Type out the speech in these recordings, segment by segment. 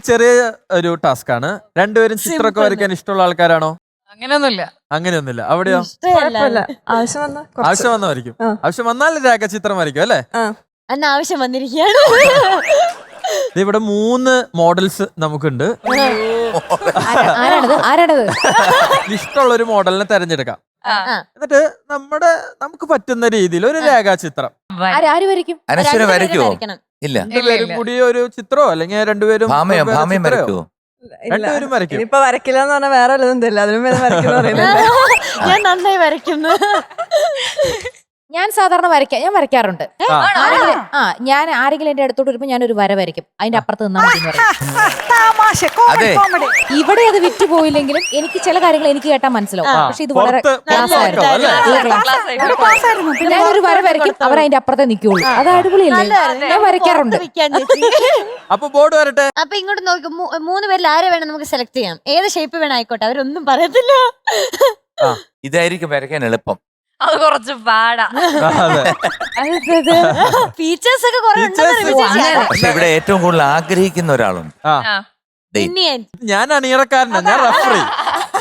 ചെറിയ ഒരു ടാസ്ക് ആണ്. രണ്ടുപേരും ചിത്രമൊക്കെ വരയ്ക്കാൻ ഇഷ്ടമുള്ള ആൾക്കാരാണോ? അങ്ങനെയൊന്നുമില്ല. അവിടെയോ? ആവശ്യം വന്നാ വരയ്ക്കും. ആവശ്യം വന്നാൽ ചിത്രം വരയ്ക്കും അല്ലേ? ആവശ്യം വന്നിരിക്കുകയാണ്. ഇവിടെ 3 മോഡൽസ് നമുക്കുണ്ട്. ഇഷ്ടമുള്ള ഒരു മോഡലിനെ തെരഞ്ഞെടുക്കാം. എന്നിട്ട് നമുക്ക് പറ്റുന്ന രീതിയിൽ ഒരു രേഖാചിത്രം. അനശ്വര വരയ്ക്കുവോ? ഇല്ല. രണ്ടുപേരും കൂടി ഒരു ചിത്രമോ അല്ലെങ്കിൽ രണ്ടുപേരും രണ്ടുപേരും വരയ്ക്കും. ഇപ്പൊ വരയ്ക്കില്ല എന്ന് പറഞ്ഞാൽ വേറെ വല്ലതും തരില്ല. അതിനും വരെ വരയ്ക്കുന്ന ഞാൻ നന്നായി വരയ്ക്കുന്നു. ഞാൻ സാധാരണ ഞാൻ വരയ്ക്കാറുണ്ട്. ഞാൻ ആരെങ്കിലും എന്റെ അടുത്തോട്ട് വരുമ്പോ ഞാനൊരു വര വരയ്ക്കും. അതിന്റെ അപ്പുറത്ത് നിന്നാ മതി. ഇവിടെ അത് വിറ്റ് പോയില്ലെങ്കിലും എനിക്ക് ചില കാര്യങ്ങൾ എനിക്ക് കേട്ടാൻ മനസ്സിലാവും. പക്ഷെ ഇത് വളരെ ഞാനൊരു വര വരയ്ക്കും, അവർ അതിന്റെ അപ്പുറത്തെ നിൽക്കുള്ളൂ. അത് അടിപൊളിയല്ലേ? ഞാൻ വരയ്ക്കാറുണ്ട്. അപ്പൊ ബോർഡ് വരട്ടെ. അപ്പൊ ഇങ്ങോട്ട് നോക്കും. 3 പേരിൽ ആരെ വേണം നമുക്ക് സെലക്ട് ചെയ്യാം. ഏത് ഷേപ്പ് വേണം ആയിക്കോട്ടെ, അവരൊന്നും പറയത്തില്ല. ഇതായിരിക്കും വരയ്ക്കാൻ എളുപ്പം. അത് കുറച്ച് പാടാ. ഫീച്ചേഴ്സ് ഒക്കെ കുറെ പക്ഷെ ഇവിടെ ഏറ്റവും കൂടുതൽ ആഗ്രഹിക്കുന്ന ഒരാളുണ്ട്. ഞാൻ അണിയറക്കാരനാ, ഞാൻ റഫറി,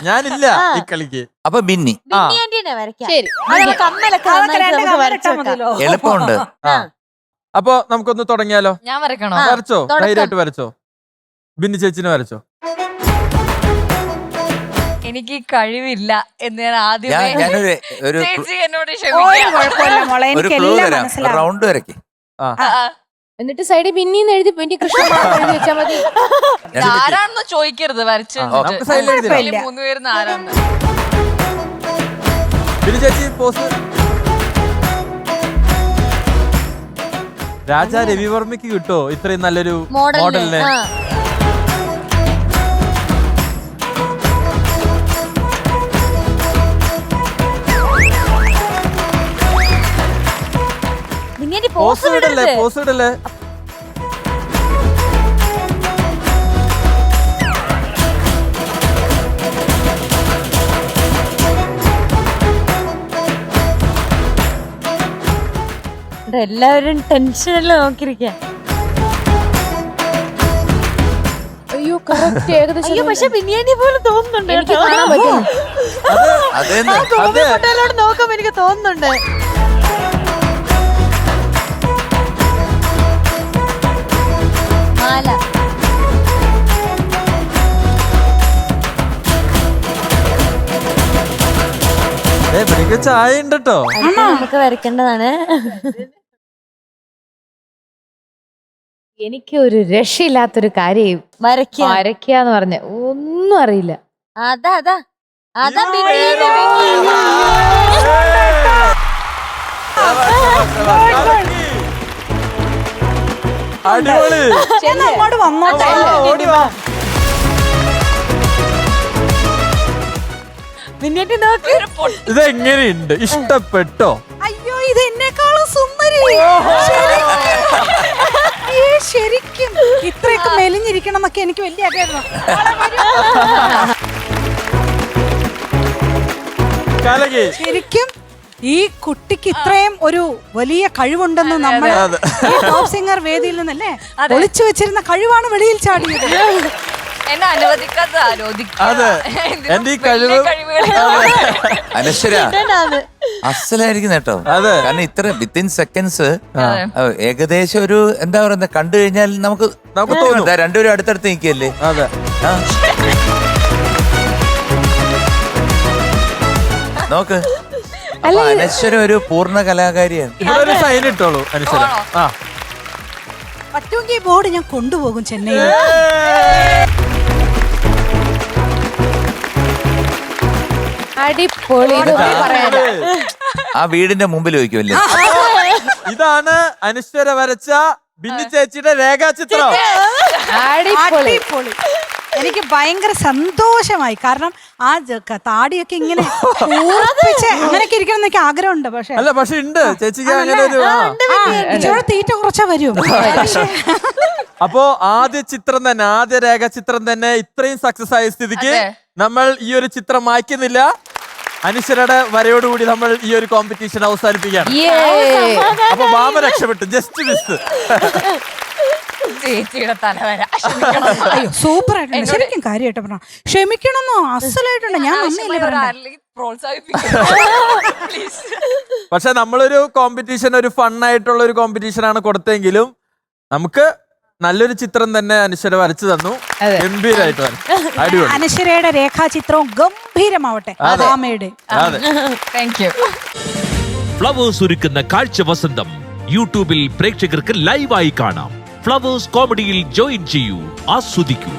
ഞാനില്ല ഈ കളിക്ക്. അപ്പൊ ബിന്നി എളുപ്പമുണ്ട്. അപ്പൊ നമുക്കൊന്ന് തുടങ്ങിയാലോ? ഞാൻ വരയ്ക്കണോ? വരച്ചോ, ധൈര്യമായിട്ട് വരച്ചോ. ബിന്നി ചേച്ചിനെ വരച്ചോ. എനിക്ക് കഴിവില്ല എന്ന് ഞാൻ ആദ്യമേ ചേച്ചി എന്നോട് റൗണ്ട് വരയ്ക്ക്. എന്നിട്ട് സൈഡിൽ പിന്നീന്ന് എഴുതി പിന്നെ കൃഷ്ണ വെച്ചാൽ മതി. ആരാണെന്ന് ചോദിക്കരുത് വരച്ച്. 3 പേരുന്ന് ആരാണ്? ബിന്നി ചേച്ചി പോസ്. രാജാ രവിവർമ്മയ്ക്ക് കിട്ടോ ഇത്രയും നല്ലൊരു മോഡലിനെ? പോസ് ഇടല്ലേ, പോസ് ഇടല്ലേ. എല്ലാവരും ടെൻഷനല്ലേ നോക്കിയിരിക്കുക. അയ്യോ കറക്റ്റ് ഏകദേശം. അയ്യോ പക്ഷെ ബിന്നിയാണ്ടി പോലെ തോന്നുന്നുണ്ട്. എനിക്ക് കാണാൻ പറ്റും. നോക്കാം, എനിക്ക് തോന്നുന്നുണ്ട്. ചായ ഉണ്ട് കേട്ടോ. നമുക്ക് വരയ്ക്കേണ്ടതാണ്. എനിക്ക് ഒരു രക്ഷയില്ലാത്തൊരു കാര്യം വരയ്ക്കാന്ന് പറഞ്ഞ ഒന്നും അറിയില്ല. അതാ അടിപൊളി. ഇതെങ്ങനെയുണ്ട്? ഇഷ്ടപ്പെട്ടോ? അയ്യോ ഇത് എന്നെക്കാളും സുന്ദരി. ശരിക്കും ഇത്രയൊക്കെ മെലിഞ്ഞിരിക്കണം എന്നൊക്കെ എനിക്ക് വലിയ ആഗ്രഹമായിരുന്നു. ശരിക്കും ഈ കുട്ടിക്ക് ഇത്രയും ഒരു വലിയ കഴിവുണ്ടെന്ന് നമ്മൾ ടോപ്പ് സിംഗർ വേദിയിൽ നിന്നല്ലേ ഒളിച്ചു വെച്ചിരുന്ന കഴിവാണ് വെളിയിൽ ചാടിയത്. എന്നെ അനുവദിക്കാത്ത എന്റെ ഈ കഴിവ് അനശ്വര അസലായിരിക്കും കേട്ടോ. കാരണം ഇത്ര വിത്തിൻ സെക്കൻഡ്സ് ഏകദേശം ഒരു എന്താ പറയുന്നത് കണ്ടു കഴിഞ്ഞാൽ നമുക്ക് തോന്നും രണ്ടുപേരും അടുത്തടുത്ത് നിൽക്കല്ലേ. നോക്ക്, അനശ്വര ഒരു പൂർണ്ണ കലാകാരിയാണ്. ഇവിടെ ഒരു സൈൻ ഇട്ടോളൂ അനശ്വര. പറ്റുമെങ്കിൽ ഈ ബോർഡ് ഞാൻ കൊണ്ടുപോകും ചെന്നൈയിൽ. അടിപൊളി. ആ വീടിന്റെ മുമ്പിൽ വയ്ക്കുമല്ലേ. ഇതാണ് അനശ്വര വരച്ച ബിന്നി ചേച്ചിയുടെ രേഖാചിത്രം. അടിപൊളി. എനിക്ക് ഭയങ്കര സന്തോഷമായി. കാരണം ആ താടിയൊക്കെ ഇങ്ങനെ അങ്ങനെയൊക്കെ ഇരിക്കണം എന്നൊക്കെ ആഗ്രഹമുണ്ട്. പക്ഷെ ഉണ്ട് ചേച്ചിക്ക് അങ്ങനെ ഒരു തീറ്റ കുറച്ചാ വരും. അപ്പോ ആദ്യ രേഖാചിത്രം തന്നെ ഇത്രയും സക്സസ് ആയ സ്ഥിതിക്ക് നമ്മൾ ഈ ഒരു ചിത്രം മായ്ക്കുന്നില്ല. അനശ്വരയുടെ വരയോടുകൂടി നമ്മൾ ഈ ഒരു കോമ്പറ്റീഷൻ അവസാനിപ്പിക്കുകയാണ്. അപ്പൊ മാമ രക്ഷപ്പെട്ടു. Just miss. ചേച്ചിയുടെ തലവര അയ്യോ സൂപ്പർ ആയിട്ടുണ്ട് ശരിക്കും കാര്യമായിട്ട് പറഞ്ഞ ക്ഷമിക്കണമെന്നോ അസലായിട്ടുണ്ട് ഞാൻ നന്ദിയല്ലേ പറഞ്ഞത് പക്ഷെ നമ്മളൊരു കോമ്പറ്റീഷൻ ഒരു ഫണ്ണായിട്ടുള്ള ഒരു കോമ്പറ്റീഷൻ ആണ് കൊടുത്തെങ്കിലും നമുക്ക് നല്ലൊരു ചിത്രം തന്നെ അനശ്വര വരച്ചു തന്നു. ഗംഭീരമായിട്ട് അടിപൊളി. അനശ്വരയുടെ രേഖാചിത്രവും ഗംഭീരമാവട്ടെ. Thank you. ഫ്ലവേഴ്സ് ഒരുക്കുന്ന കാഴ്ച വസന്തം യൂട്യൂബിൽ പ്രേക്ഷകർക്ക് ലൈവായി കാണാം. ഫ്ലവേഴ്സ് കോമഡിയിൽ ജോയിൻ ചെയ്യൂ, ആസ്വദിക്കൂ.